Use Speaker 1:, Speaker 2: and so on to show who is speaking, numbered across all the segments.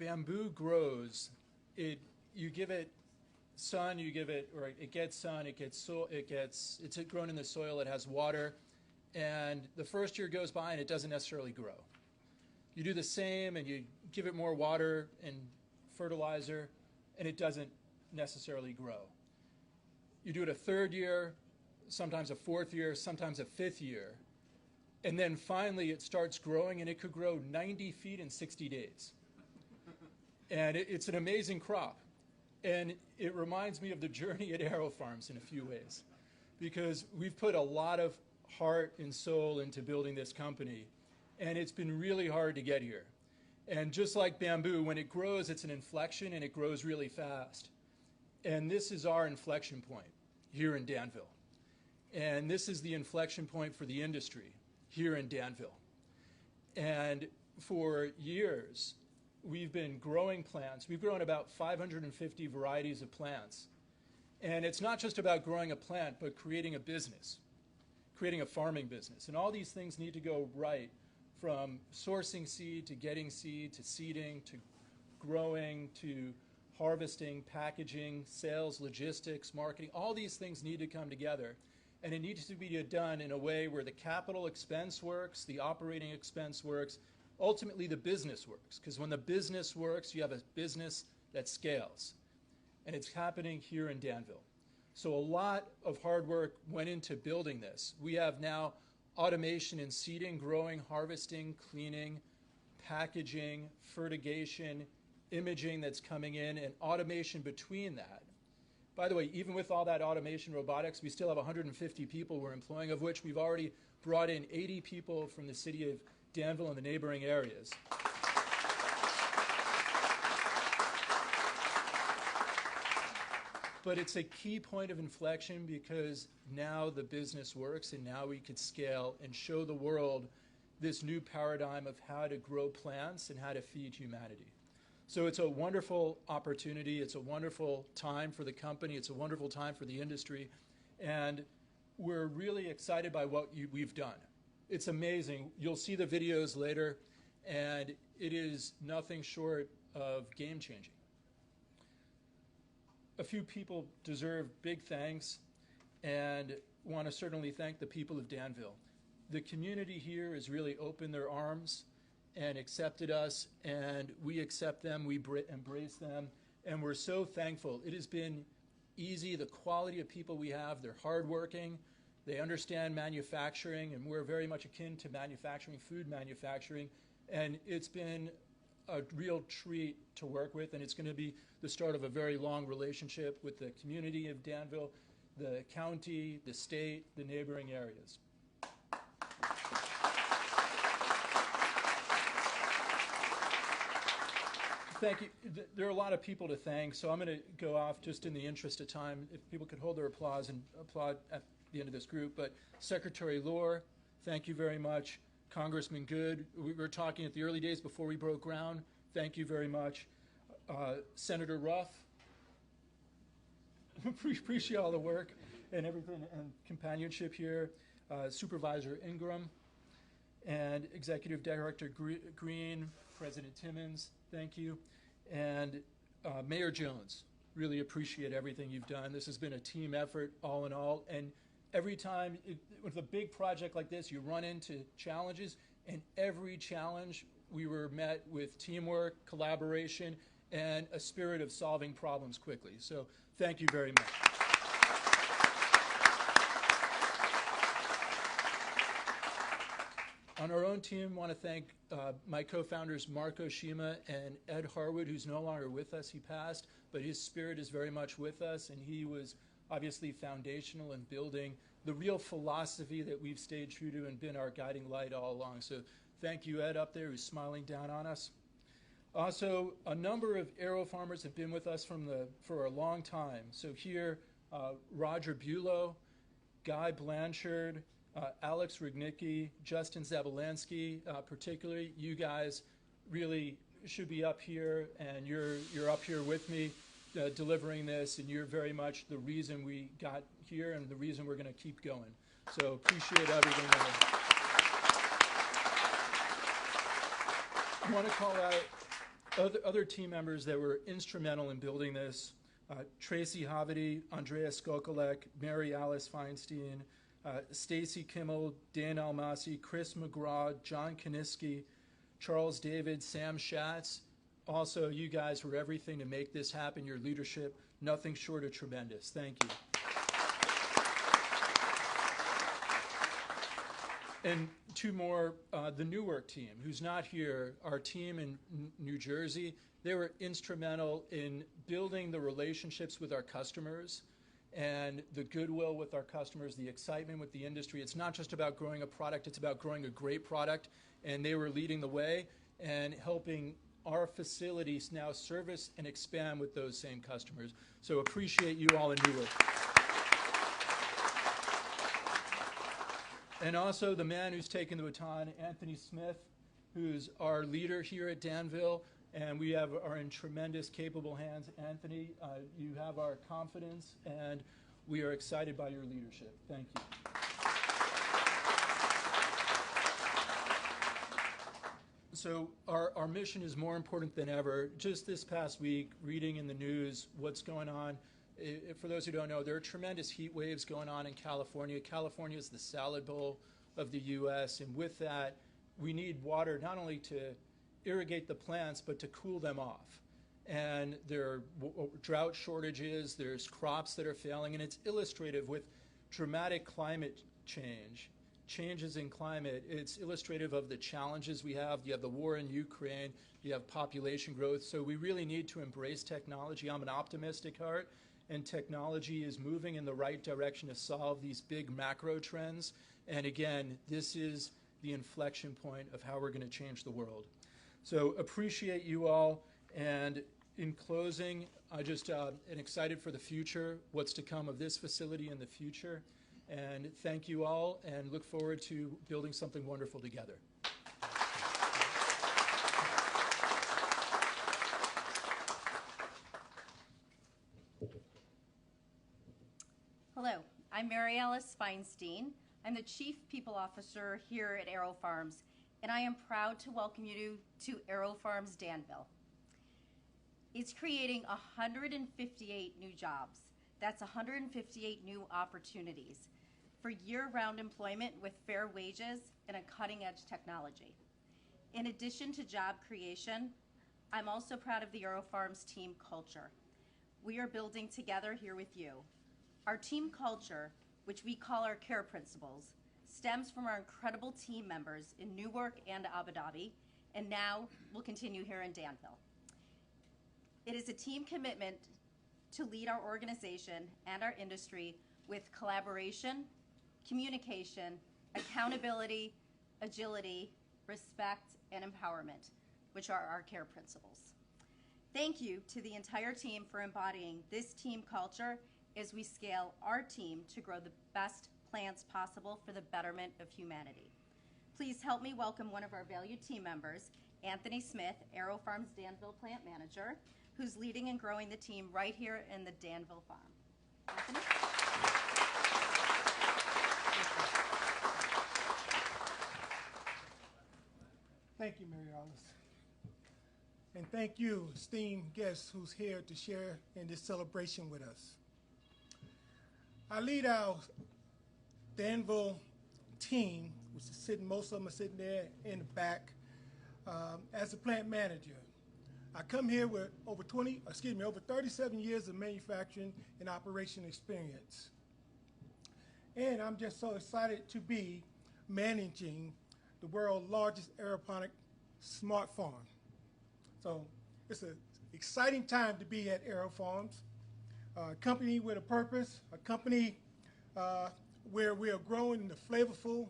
Speaker 1: bamboo grows, you give it sun, it gets sun, it's grown in the soil, it has water, and the first year goes by and it doesn't necessarily grow. You do the same and you give it more water and fertilizer, and it doesn't necessarily grow. You do it a third year, sometimes a fourth year, sometimes a fifth year, and then finally it starts growing, and it could grow 90 feet in 60 days. And it's an amazing crop. And it reminds me of the journey at AeroFarms in a few ways, because we've put a lot of heart and soul into building this company, and it's been really hard to get here. And just like bamboo, when it grows, it's an inflection, and it grows really fast. And this is our inflection point here in Danville. And this is the inflection point for the industry here in Danville. And for years, we've been growing plants. We've grown about 550 varieties of plants. And it's not just about growing a plant, but creating a business, creating a farming business. And all these things need to go right, from sourcing seed to getting seed to seeding to growing to harvesting, packaging, sales, logistics, marketing. All these things need to come together. And it needs to be done in a way where the capital expense works, the operating expense works, ultimately the business works. Because when the business works, you have a business that scales. And it's happening here in Danville. So a lot of hard work went into building this. We have now automation in seeding, growing, harvesting, cleaning, packaging, fertigation, imaging that's coming in, and automation between that. By the way, even with all that automation, robotics, we still have 150 people we're employing, of which we've already brought in 80 people from the city of Danville and the neighboring areas. But it's a key point of inflection, because now the business works, and now we could scale and show the world this new paradigm of how to grow plants and how to feed humanity. So it's a wonderful opportunity. It's a wonderful time for the company. It's a wonderful time for the industry. And we're really excited by what we've done. It's amazing. You'll see the videos later, and it is nothing short of game-changing. A few people deserve big thanks, and want to certainly thank the people of Danville. The community here has really opened their arms and accepted us, and we accept them, we embrace them, and we're so thankful. It has been easy. The quality of people we have, they're hardworking, they understand manufacturing, and we're very much akin to manufacturing, food manufacturing, and it's been a real treat to work with, and it's going to be the start of a very long relationship with the community of Danville, the county, the state, the neighboring areas. Thank you. There are a lot of people to thank, so I'm going to go off just in the interest of time. If people could hold their applause and applaud at the end of this group. But Secretary Lohr, thank you very much. Congressman Good, we were talking at the early days before we broke ground. Thank you very much. Senator Ruff, appreciate all the work and everything and companionship here. Supervisor Ingram and Executive Director Green, President Timmons, thank you. And Mayor Jones, really appreciate everything you've done. This has been a team effort all in all. And every time, with a big project like this, you run into challenges, and every challenge we were met with teamwork, collaboration, and a spirit of solving problems quickly. So thank you very much. On our own team, I want to thank my co-founders Marco Shima and Ed Harwood, who's no longer with us. He passed, but his spirit is very much with us, and he was obviously foundational in building the real philosophy that we've stayed true to and been our guiding light all along. So thank you, Ed, up there, who's smiling down on us. Also, a number of AeroFarmers have been with us for a long time. So here, Roger Bulow, Guy Blanchard, Alex Rudnicki, Justin Zabalansky, particularly, you guys really should be up here, and you're up here with me delivering this, and you're very much the reason we got here and the reason we're going to keep going. So appreciate everything. I want to call out other team members that were instrumental in building this: Tracy Havity, Andrea Skokolek, Mary Alice Feinstein, Stacy Kimmel, Dan Almasi, Chris McGraw, John Kaniski, Charles David, Sam Schatz. Also, you guys were everything to make this happen. Your leadership, nothing short of tremendous. Thank you. And two more, the Newark team, who's not here, our team in New Jersey, they were instrumental in building the relationships with our customers and the goodwill with our customers, the excitement with the industry. It's not just about growing a product, it's about growing a great product. And they were leading the way and helping our facilities now service and expand with those same customers. So appreciate you all in Newark. And also the man who's taken the baton, Anthony Smith, who's our leader here at Danville, and we are in tremendous, capable hands. Anthony, you have our confidence, and we are excited by your leadership. Thank you. So our mission is more important than ever. Just this past week, reading in the news what's going on. For those who don't know, there are tremendous heat waves going on in California. California is the salad bowl of the U.S., and with that, we need water not only to irrigate the plants, but to cool them off. And there are drought shortages, there's crops that are failing, and it's illustrative with dramatic climate changes in climate. It's illustrative of the challenges we have. You have the war in Ukraine, you have population growth, so we really need to embrace technology. I'm an optimistic heart, and technology is moving in the right direction to solve these big macro trends. And again, this is the inflection point of how we're going to change the world. So appreciate you all. And in closing, I just am excited for the future, what's to come of this facility in the future. And thank you all, and look forward to building something wonderful together.
Speaker 2: Hello, I'm Mary Alice Feinstein. I'm the Chief People Officer here at AeroFarms, and I am proud to welcome you to AeroFarms Danville. It's creating 158 new jobs. That's 158 new opportunities for year-round employment with fair wages and a cutting-edge technology. In addition to job creation, I'm also proud of the AeroFarms team culture. We are building together here with you. Our team culture, which we call our care principles, stems from our incredible team members in Newark and Abu Dhabi, and now will continue here in Danville. It is a team commitment to lead our organization and our industry with collaboration, communication, accountability, agility, respect, and empowerment, which are our care principles. Thank you to the entire team for embodying this team culture as we scale our team to grow the best plants possible for the betterment of humanity. Please help me welcome one of our valued team members, Anthony Smith, AeroFarms Danville Plant Manager, who's leading and growing the team right here in the Danville farm. Anthony?
Speaker 3: Thank you, Mary Alice. And thank you, esteemed guests who's here to share in this celebration with us. I lead our Danville team, which is sitting, most of them are sitting there in the back, as a plant manager. I come here with over 37 years of manufacturing and operation experience. And I'm just so excited to be managing the world's largest aeroponic smart farm. So it's an exciting time to be at AeroFarms, a company with a purpose, a company where we are growing the flavorful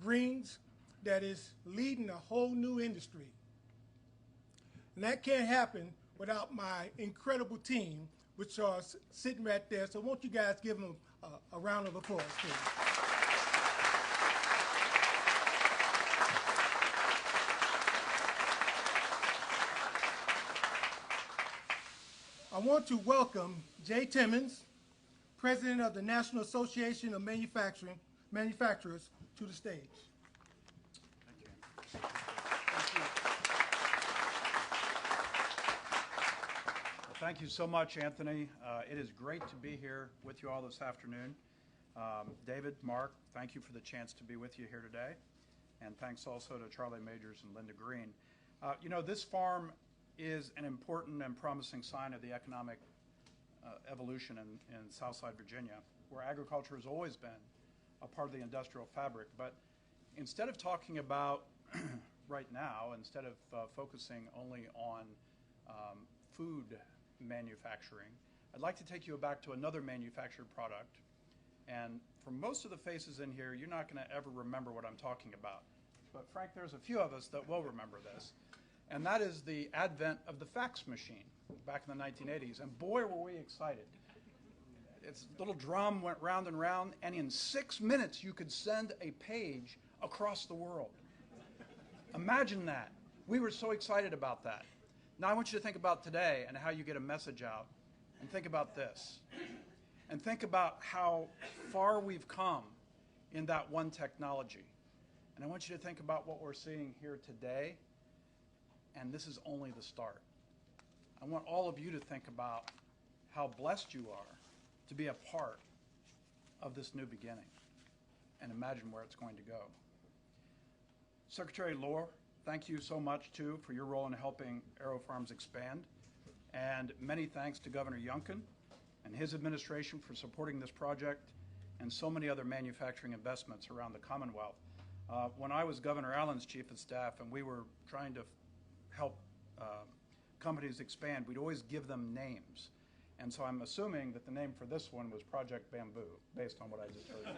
Speaker 3: greens that is leading a whole new industry. And that can't happen without my incredible team, which are sitting right there. So won't you guys give them a round of applause, please. I want to welcome Jay Timmons, President of the National Association of Manufacturers, to the stage. Thank you.
Speaker 4: Thank you so much, Anthony. It is great to be here with you all this afternoon. David, Mark, thank you for the chance to be with you here today. And thanks also to Charlie Majors and Linda Green. You know, this farm is an important and promising sign of the economic evolution in Southside Virginia, where agriculture has always been a part of the industrial fabric. But instead of talking about right now, instead of focusing only on food manufacturing, I'd like to take you back to another manufactured product. And for most of the faces in here, you're not going to ever remember what I'm talking about. But Frank, there's a few of us that will remember this. And that is the advent of the fax machine back in the 1980s. And boy, were we excited. Its little drum went round and round, and in 6 minutes, you could send a page across the world. Imagine that. We were so excited about that. Now I want you to think about today and how you get a message out. And think about this. And think about how far we've come in that one technology. And I want you to think about what we're seeing here today. And this is only the start. I want all of you to think about how blessed you are to be a part of this new beginning. And imagine where it's going to go. Secretary Lohr, thank you so much, too, for your role in helping AeroFarms expand. And many thanks to Governor Youngkin and his administration for supporting this project and so many other manufacturing investments around the Commonwealth. When I was Governor Allen's chief of staff and we were trying to help companies expand, we'd always give them names. And so I'm assuming that the name for this one was Project Bamboo, based on what I just heard.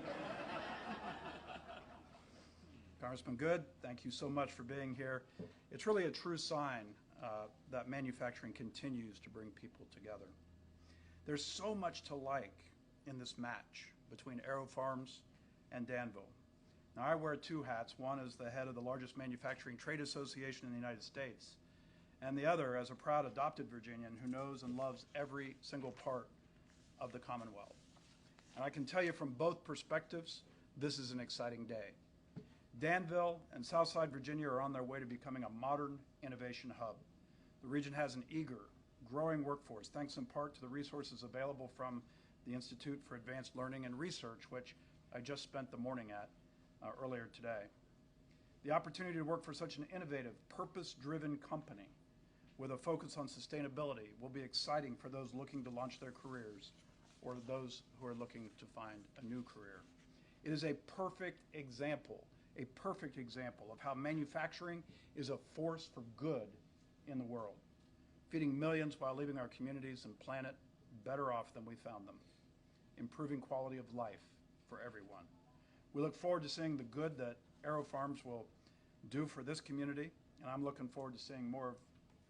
Speaker 4: Congressman Good, thank you so much for being here. It's really a true sign that manufacturing continues to bring people together. There's so much to like in this match between AeroFarms and Danville. Now, I wear two hats. One is the head of the largest manufacturing trade association in the United States, and the other as a proud adopted Virginian who knows and loves every single part of the Commonwealth. And I can tell you from both perspectives, this is an exciting day. Danville and Southside Virginia are on their way to becoming a modern innovation hub. The region has an eager, growing workforce, thanks in part to the resources available from the Institute for Advanced Learning and Research, which I just spent the morning at earlier today. The opportunity to work for such an innovative, purpose-driven company with a focus on sustainability will be exciting for those looking to launch their careers or those who are looking to find a new career. It is a perfect example of how manufacturing is a force for good in the world, feeding millions while leaving our communities and planet better off than we found them, improving quality of life for everyone. We look forward to seeing the good that AeroFarms will do for this community, and I'm looking forward to seeing more of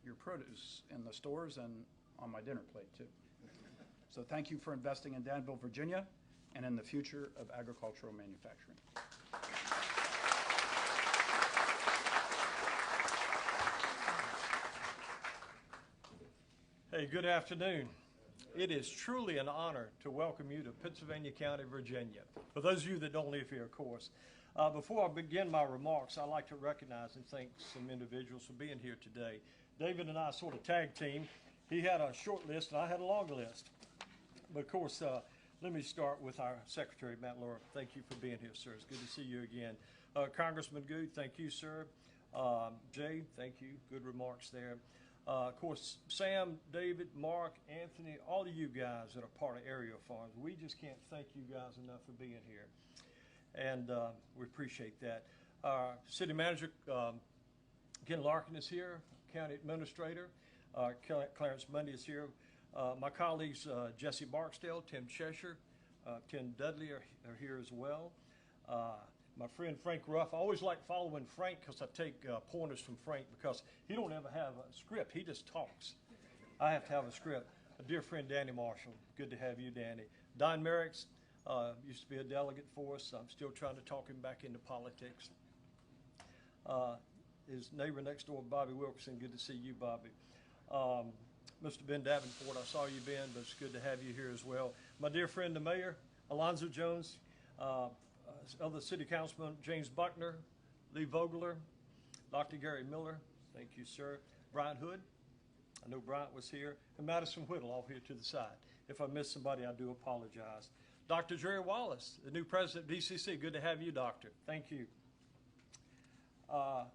Speaker 4: your produce in the stores and on my dinner plate, too. So thank you for investing in Danville, Virginia, and in the future of agricultural manufacturing.
Speaker 5: Hey, good afternoon. It is truly an honor to welcome you to Pittsylvania County, Virginia. For those of you that don't live here, of course. Before I begin my remarks, I'd like to recognize and thank some individuals for being here today. David and I sort of tag team. He had a short list and I had a long list. But of course, let me start with our Secretary, Matt Lohr. Thank you for being here, sir. It's good to see you again. Congressman Good, thank you, sir. Jay, thank you. Good remarks there. Of course, Sam, David, Mark, Anthony, all of you guys that are part of AeroFarms, we just can't thank you guys enough for being here. And we appreciate that. City Manager Ken Larkin is here. County Administrator Clarence Mundy is here. My colleagues Jesse Barksdale, Tim Cheshire, Tim Dudley are here as well. My friend Frank Ruff. I always like following Frank because I take pointers from Frank because he don't ever have a script. He just talks. I have to have a script. A dear friend, Danny Marshall. Good to have you, Danny. Don Merricks used to be a delegate for us. I'm still trying to talk him back into politics. His neighbor next door, Bobby Wilkerson. Good to see you, Bobby. Mr. Ben Davenport, I saw you, Ben, but it's good to have you here as well. My dear friend, the mayor, Alonzo Jones. Other city councilman, James Buckner, Lee Vogler, Dr. Gary Miller, thank you, sir. Brian Hood, I know Bryant was here, and Madison Whittle off here to the side. If I missed somebody, I do apologize. Dr. Jerry Wallace, the new president of DCC. Good to have you, Doctor. Thank you.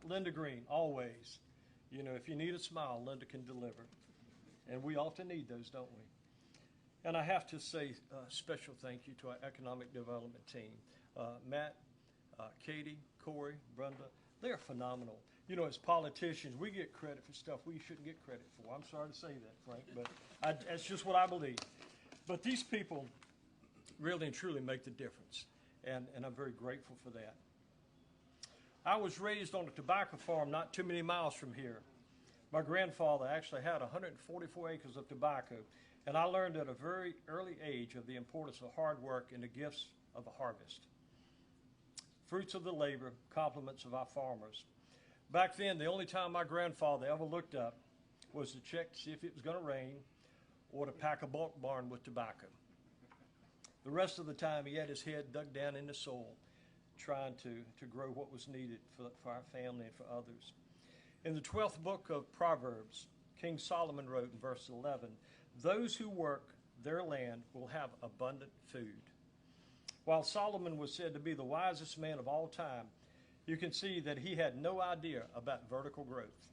Speaker 5: Linda Green, always. You know, if you need a smile, Linda can deliver. And we often need those, don't we? And I have to say a special thank you to our economic development team. Matt, Katie, Corey, Brenda, they're phenomenal. You know, as politicians, we get credit for stuff we shouldn't get credit for. I'm sorry to say that, Frank, but that's just what I believe. But these people really and truly make the difference, and I'm very grateful for that. I was raised on a tobacco farm not too many miles from here. My grandfather actually had 144 acres of tobacco, and I learned at a very early age of the importance of hard work and the gifts of a harvest. Fruits of the labor, compliments of our farmers. Back then, the only time my grandfather ever looked up was to check to see if it was going to rain or to pack a bulk barn with tobacco. The rest of the time, he had his head dug down in the soil, trying to grow what was needed for our family and for others. In the 12th book of Proverbs, King Solomon wrote in verse 11, "Those who work their land will have abundant food." While Solomon was said to be the wisest man of all time, you can see that he had no idea about vertical growth.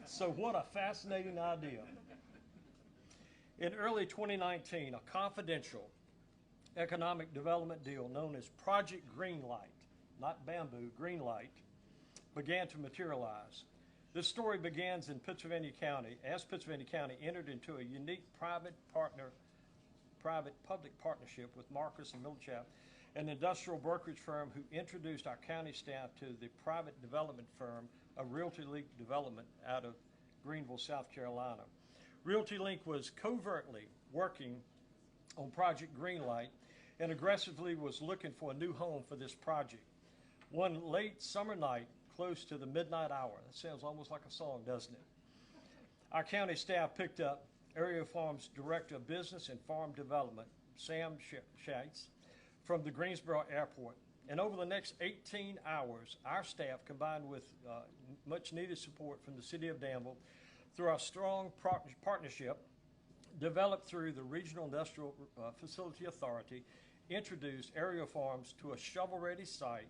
Speaker 5: So what a fascinating idea. In early 2019, a confidential economic development deal known as Project Greenlight, not bamboo, Greenlight, began to materialize. This story begins in Pittsylvania County, as Pittsylvania County entered into a unique private-public partnership with Marcus and Millichap, an industrial brokerage firm who introduced our county staff to the private development firm of Realty Link Development out of Greenville, South Carolina. Realty Link was covertly working on Project Greenlight and aggressively was looking for a new home for this project. One late summer night, close to the midnight hour, that sounds almost like a song, doesn't it? Our county staff picked up AeroFarms Director of Business and Farm Development, Sam Scheitz, from the Greensboro Airport. And over the next 18 hours, our staff, combined with much needed support from the city of Danville, through our strong partnership, developed through the Regional Industrial Facility Authority, introduced AeroFarms to a shovel-ready site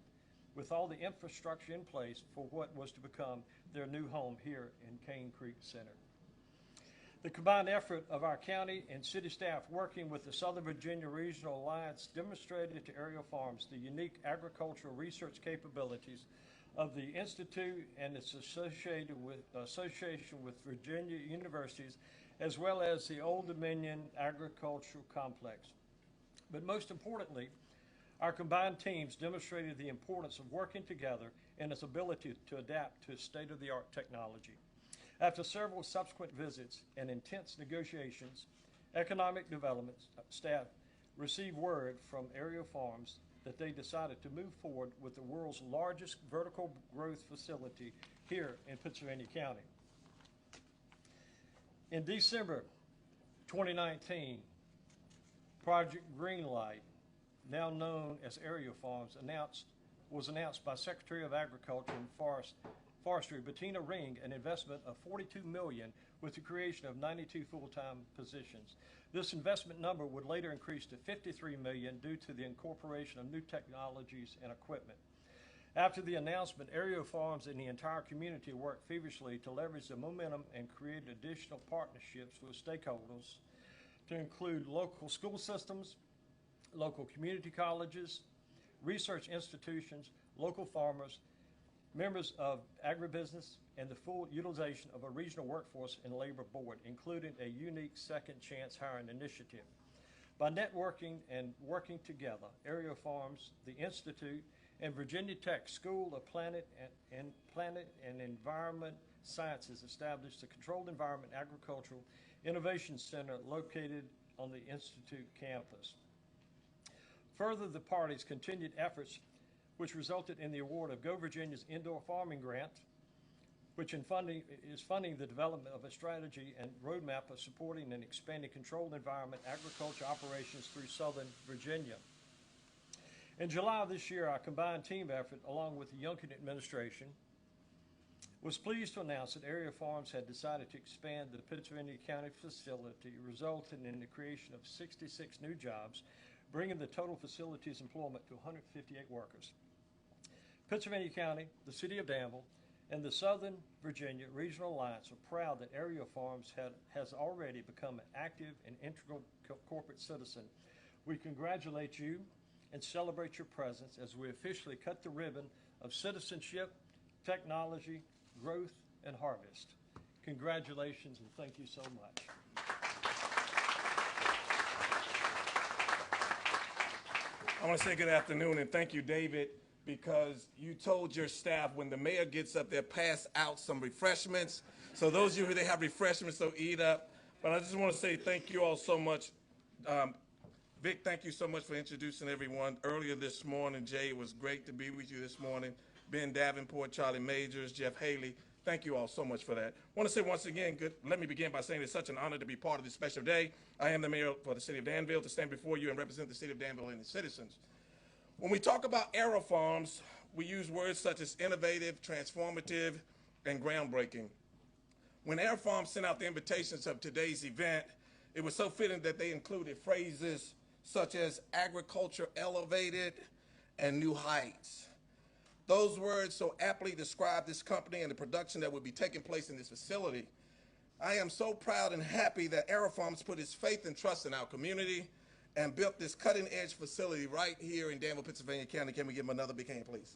Speaker 5: with all the infrastructure in place for what was to become their new home here in Cane Creek Center. The combined effort of our county and city staff working with the Southern Virginia Regional Alliance demonstrated to AeroFarms the unique agricultural research capabilities of the Institute and its association with Virginia universities, as well as the Old Dominion Agricultural Complex. But most importantly, our combined teams demonstrated the importance of working together and its ability to adapt to state-of-the-art technology. After several subsequent visits and intense negotiations, economic development staff received word from AeroFarms that they decided to move forward with the world's largest vertical growth facility here in Pittsylvania County. In December 2019, Project Greenlight, now known as AeroFarms, was announced by Secretary of Agriculture and Forestry Bettina Ring an investment of $42 million with the creation of 92 full-time positions. This investment number would later increase to $53 million due to the incorporation of new technologies and equipment. After the announcement, AeroFarms and the entire community worked feverishly to leverage the momentum and create additional partnerships with stakeholders to include local school systems, local community colleges, research institutions, local farmers, members of agribusiness, and the full utilization of a regional workforce and labor board, including a unique second chance hiring initiative. By networking and working together, AeroFarms, the Institute, and Virginia Tech School of Planet and Environment Sciences established the Controlled Environment Agricultural Innovation Center located on the Institute campus. Further, the parties' continued efforts, which resulted in the award of Go Virginia's Indoor Farming Grant, which is funding the development of a strategy and roadmap of supporting and expanding controlled environment agriculture operations through Southern Virginia. In July of this year, our combined team effort, along with the Youngkin administration, was pleased to announce that AeroFarms had decided to expand the Pittsylvania County facility, resulting in the creation of 66 new jobs, bringing the total facility's employment to 158 workers. Pittsylvania County, the City of Danville, and the Southern Virginia Regional Alliance are proud that AeroFarms has already become an active and integral corporate citizen. We congratulate you and celebrate your presence as we officially cut the ribbon of citizenship, technology, growth, and harvest. Congratulations and thank you so much.
Speaker 6: I want to say good afternoon and thank you, David, because you told your staff when the mayor gets up there, pass out some refreshments. So those of you who they have refreshments, so eat up. But I just want to say thank you all so much. Vic, thank you so much for introducing everyone. Earlier this morning, Jay, it was great to be with you this morning. Ben Davenport, Charlie Majors, Jeff Haley, thank you all so much for that. I want to say once again, let me begin by saying it's such an honor to be part of this special day. I am the mayor for the city of Danville to stand before you and represent the city of Danville and its citizens. When we talk about AeroFarms, we use words such as innovative, transformative, and groundbreaking. When AeroFarms sent out the invitations of today's event, it was so fitting that they included phrases such as agriculture elevated and new heights. Those words so aptly describe this company and the production that will be taking place in this facility. I am so proud and happy that AeroFarms put its faith and trust in our community and built this cutting-edge facility right here in Danville, Pittsylvania County. Can we give them another big hand, please?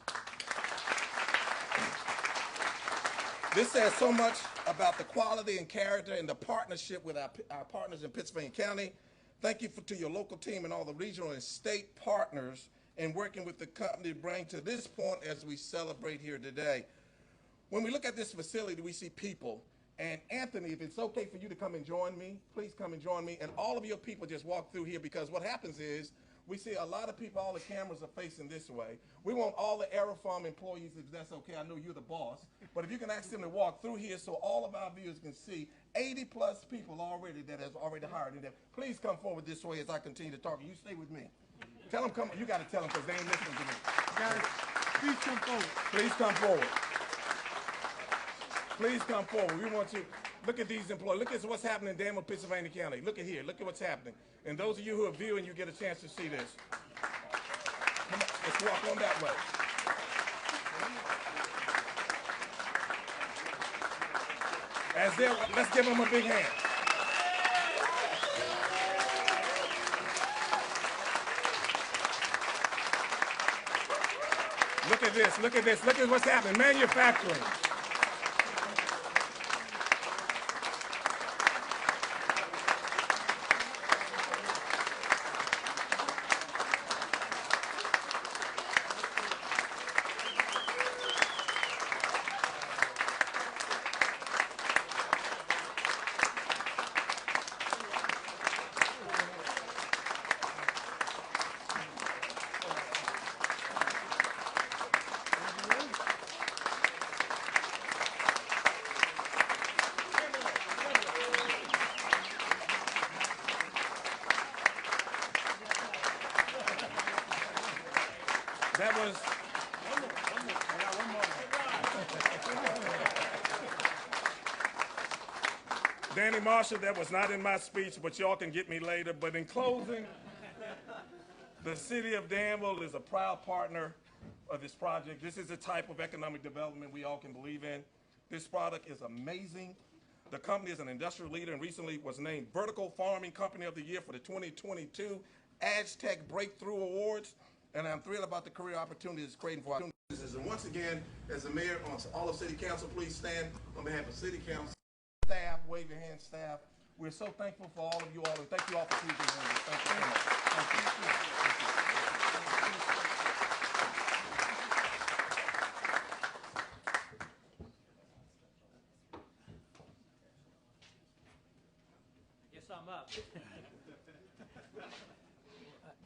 Speaker 6: This says so much about the quality and character and the partnership with our partners in Pittsylvania County. Thank you to your local team and all the regional and state partners in working with the company to bring to this point as we celebrate here today. When we look at this facility, we see people. And Anthony, if it's okay for you to come and join me, please come and join me. And all of your people just walk through here, because what happens is we see a lot of people, all the cameras are facing this way. We want all the AeroFarm employees, if that's okay, I know you're the boss, but if you can ask them to walk through here so all of our viewers can see 80 plus people already that has already hired in there. Please come forward this way as I continue to talk. You stay with me. Tell them, come, you got to tell them because they ain't listening to me.
Speaker 3: Guys, please come forward.
Speaker 6: Please come forward. Please come forward. We want you, look at these employees. Look at what's happening in Danville, Pennsylvania County. Look at here. Look at what's happening. And those of you who are viewing, you get a chance to see this. Come on, let's walk on that way. Let's give them a big hand. Look at this, look at this, look at what's happening. Manufacturing. That was, I got one more. Danny Marshall, that was not in my speech, but y'all can get me later. But in closing, the city of Danville is a proud partner of this project. This is the type of economic development we all can believe in. This product is amazing. The company is an industrial leader and recently was named Vertical Farming Company of the Year for the 2022 AgTech Breakthrough Awards. And I'm thrilled about the career opportunities it's creating for our businesses. And once again, as the mayor, on all of City Council, please stand on behalf of City Council, staff, wave your hand, staff. We're so thankful for all of you all, and thank you all for pleasing us. Thank you so much.
Speaker 7: Yes, I'm up.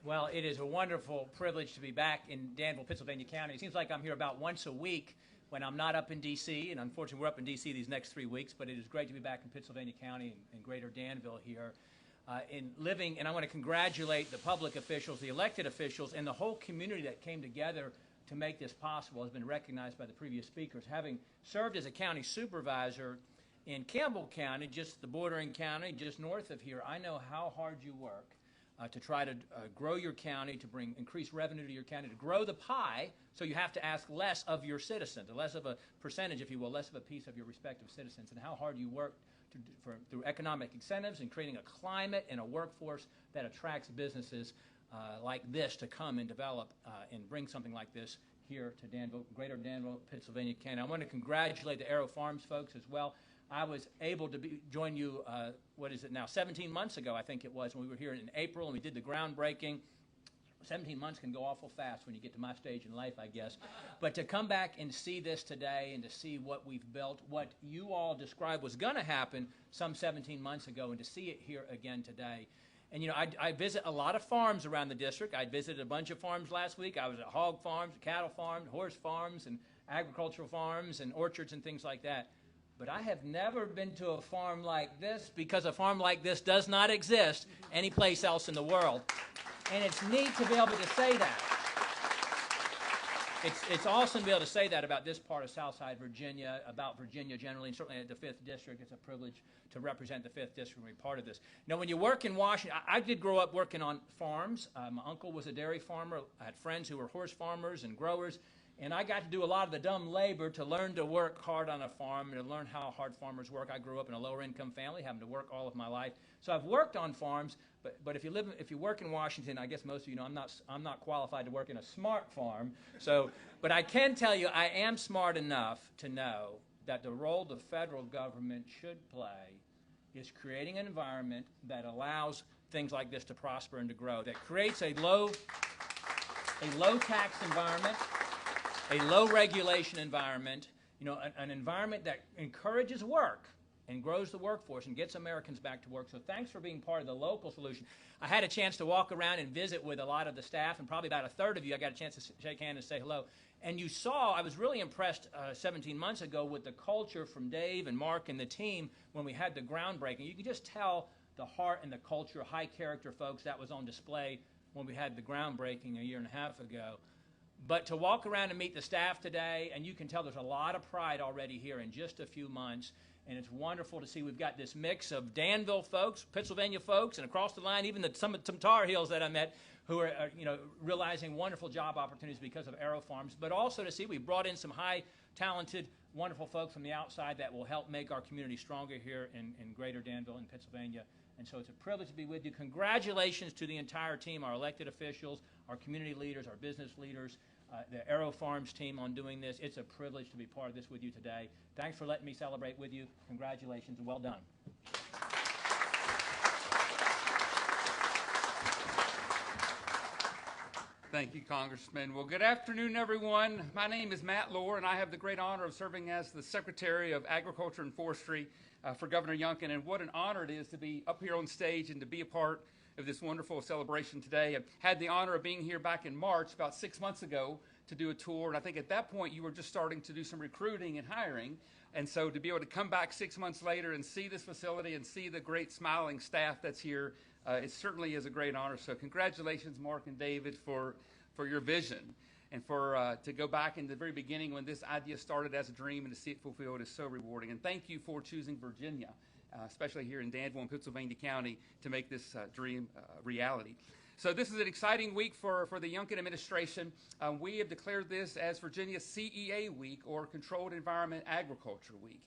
Speaker 7: Well, it is a wonderful privilege to be back in Danville, Pennsylvania County. It seems like I'm here about once a week when I'm not up in D.C., and unfortunately we're up in D.C. these next 3 weeks, but it is great to be back in Pennsylvania County and greater Danville here. And I want to congratulate the public officials, the elected officials, and the whole community that came together to make this possible has been recognized by the previous speakers. Having served as a county supervisor in Campbell County, just the bordering county, just north of here, I know how hard you work to try to grow your county, to bring increased revenue to your county, to grow the pie, so you have to ask less of your citizens, less of a percentage, if you will, less of a piece of your respective citizens, and how hard you work through economic incentives and creating a climate and a workforce that attracts businesses like this to come and develop and bring something like this here to Danville, greater Danville, Pennsylvania County. I want to congratulate the AeroFarms folks as well. I was able to join you, 17 months ago, I think it was, when we were here in April and we did the groundbreaking. 17 months can go awful fast when you get to my stage in life, I guess. But to come back and see this today and to see what we've built, what you all described was going to happen some 17 months ago, and to see it here again today. And, you know, I visit a lot of farms around the district. I visited a bunch of farms last week. I was at hog farms, cattle farms, horse farms, and agricultural farms and orchards and things like that. But I have never been to a farm like this, because a farm like this does not exist anyplace else in the world. And it's neat to be able to say that. It's awesome to be able to say that about this part of Southside Virginia, about Virginia generally, and certainly at the 5th District. It's a privilege to represent the 5th District and be part of this. Now, when you work in Washington, I did grow up working on farms. My uncle was a dairy farmer. I had friends who were horse farmers and growers. And I got to do a lot of the dumb labor to learn to work hard on a farm and to learn how hard farmers work. I grew up in a lower-income family, having to work all of my life. So I've worked on farms, but if you work in Washington, I guess most of you know I'm not qualified to work in a smart farm. So, but I can tell you I am smart enough to know that the role the federal government should play is creating an environment that allows things like this to prosper and to grow, that creates a low tax environment, a low regulation environment, you know, an environment that encourages work and grows the workforce and gets Americans back to work. So thanks for being part of the local solution. I had a chance to walk around and visit with a lot of the staff, and probably about a third of you I got a chance to shake hands and say hello. And you saw, I was really impressed 17 months ago with the culture from Dave and Mark and the team when we had the groundbreaking. You could just tell the heart and the culture, high character folks, that was on display when we had the groundbreaking a year and a half ago. But to walk around and meet the staff today, and you can tell there's a lot of pride already here in just a few months, and it's wonderful to see we've got this mix of Danville folks, Pennsylvania folks, and across the line, even some Tar Heels that I met who are realizing wonderful job opportunities because of AeroFarms, but also to see we brought in some high, talented, wonderful folks from the outside that will help make our community stronger here in greater Danville and Pennsylvania. And so it's a privilege to be with you. Congratulations to the entire team, our elected officials, our community leaders, our business leaders, the AeroFarms team on doing this. It's a privilege to be part of this with you today. Thanks for letting me celebrate with you. Congratulations and well done.
Speaker 8: Thank you, Congressman. Well, good afternoon, everyone. My name is Matt Lohr, and I have the great honor of serving as the Secretary of Agriculture and Forestry for Governor Youngkin. And what an honor it is to be up here on stage and to be a part of this wonderful celebration today. I had the honor of being here back in March, about 6 months ago, to do a tour. And I think at that point you were just starting to do some recruiting and hiring. And so to be able to come back 6 months later and see this facility and see the great smiling staff that's here, it certainly is a great honor. So congratulations, Mark and David, for your vision. And to go back in the very beginning when this idea started as a dream and to see it fulfilled is so rewarding. And thank you for choosing Virginia, especially here in Danville and Pennsylvania County, to make this dream reality. So this is an exciting week for the Youngkin administration. We have declared this as Virginia's CEA Week, or Controlled Environment Agriculture Week.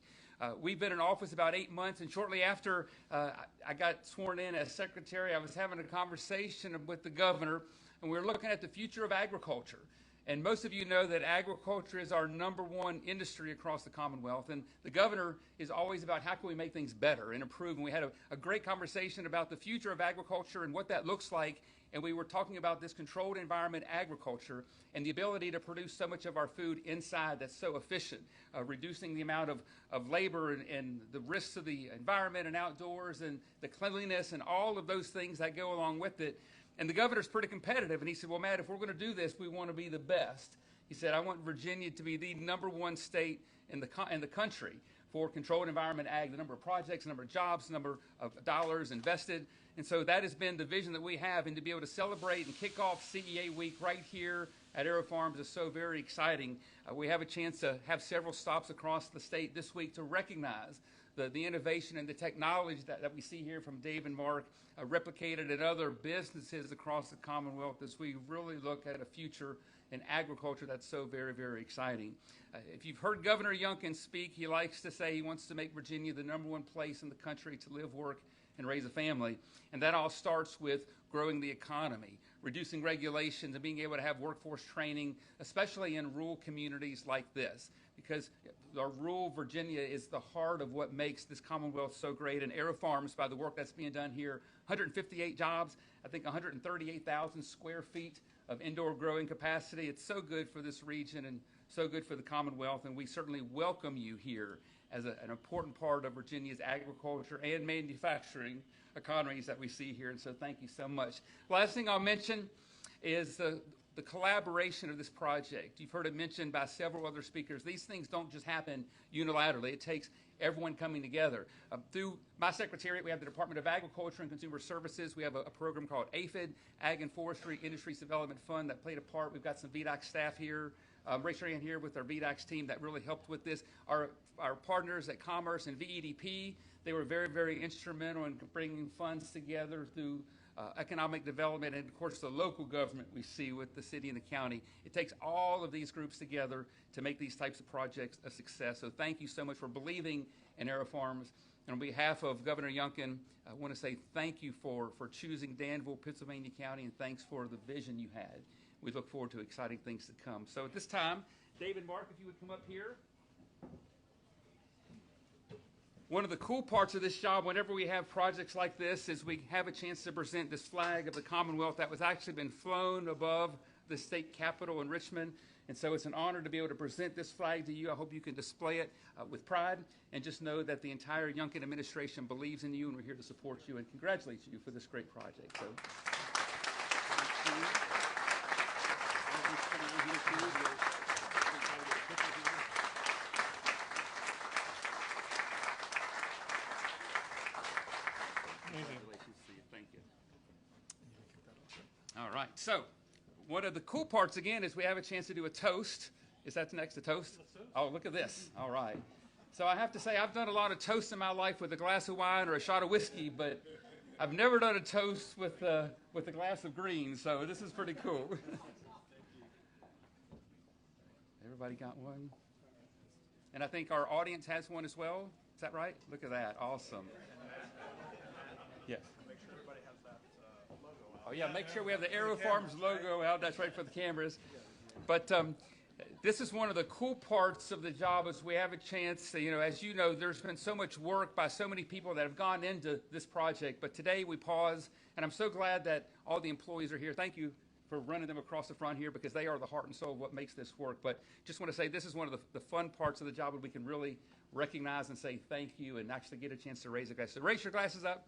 Speaker 8: We've been in office about 8 months, and shortly after I got sworn in as secretary, I was having a conversation with the governor, and we were looking at the future of agriculture. And most of you know that agriculture is our #1 industry across the Commonwealth. And the governor is always about how can we make things better and improve. And we had a great conversation about the future of agriculture and what that looks like. And we were talking about this controlled environment agriculture and the ability to produce so much of our food inside that's so efficient, reducing the amount of labor and the risks of the environment and outdoors and the cleanliness and all of those things that go along with it. And the governor's pretty competitive, and he said, well, Matt, if we're going to do this, we want to be the best. He said, I want Virginia to be the #1 state in the country for controlled environment ag, the number of projects, the number of jobs, the number of dollars invested. And so that has been the vision that we have, and to be able to celebrate and kick off CEA Week right here at AeroFarms is so very exciting. We have a chance to have several stops across the state this week to recognize the innovation and the technology that we see here from Dave and Mark replicated in other businesses across the Commonwealth as we really look at a future in agriculture that's so very, very exciting. If you've heard Governor Youngkin speak, he likes to say he wants to make Virginia the #1 place in the country to live, work, and raise a family. And that all starts with growing the economy, reducing regulations, and being able to have workforce training, especially in rural communities like this. Because our rural Virginia is the heart of what makes this Commonwealth so great. And AeroFarms, by the work that's being done here, 158 jobs, I think 138,000 square feet of indoor growing capacity. It's so good for this region and so good for the Commonwealth, and we certainly welcome you here as an important part of Virginia's agriculture and manufacturing economies that we see here, and so thank you so much. Last thing I'll mention is the collaboration of this project. You've heard it mentioned by several other speakers. These things don't just happen unilaterally. It takes everyone coming together. Through my secretariat, we have the Department of Agriculture and Consumer Services. We have a program called APHID, Ag and Forestry Industries Development Fund, that played a part. We've got some VDOC staff here. Raise your hand here with our VDOC's team that really helped with this. Our partners at Commerce and VEDP, they were very, very instrumental in bringing funds together through economic development, and of course the local government we see with the city and the county. It takes all of these groups together to make these types of projects a success. So thank you so much for believing in AeroFarms. And on behalf of Governor Youngkin, I want to say thank you for choosing Danville, Pittsylvania County, and thanks for the vision you had. We look forward to exciting things to come. So at this time, Dave and Mark, if you would come up here. One of the cool parts of this job, whenever we have projects like this, is we have a chance to present this flag of the Commonwealth that was actually been flown above the state capitol in Richmond. And so it's an honor to be able to present this flag to you. I hope you can display it with pride, and just know that the entire Youngkin administration believes in you, and we're here to support you and congratulate you for this great project. So. Thank you. All right, so one of the cool parts again is we have a chance to do a toast. Is that next, a toast? Oh, look at this. All right. So I have to say, I've done a lot of toasts in my life with a glass of wine or a shot of whiskey, but I've never done a toast with a glass of green, so this is pretty cool. Everybody got one? And I think our audience has one as well. Is that right? Look at that. Awesome. Yes.
Speaker 5: Make sure everybody has that logo out.
Speaker 8: Oh, yeah, make sure we have the AeroFarms logo out. That's right, for the cameras. But this is one of the cool parts of the job, is we have a chance to, as you know, there's been so much work by so many people that have gone into this project. But today we pause, and I'm so glad that all the employees are here. Thank you for running them across the front here, because they are the heart and soul of what makes this work. But just want to say, this is one of the fun parts of the job where we can really recognize and say thank you and actually get a chance to raise a glass. So raise your glasses up.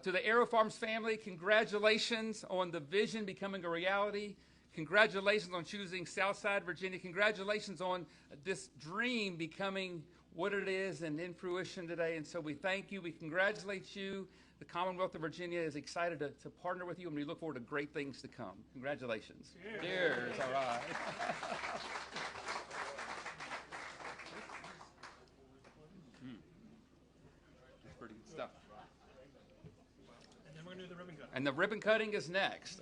Speaker 8: To the AeroFarms family, congratulations on the vision becoming a reality. Congratulations on choosing Southside Virginia. Congratulations on this dream becoming what it is and in fruition today. And so we thank you. We congratulate you. The Commonwealth of Virginia is excited to partner with you, and we look forward to great things to come. Congratulations. Cheers. Cheers. All right. That's pretty good stuff.
Speaker 5: And then we're going to do the ribbon cutting.
Speaker 8: And the ribbon cutting is next.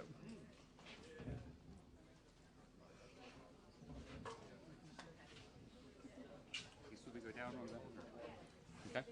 Speaker 8: Should we go down on that? Okay.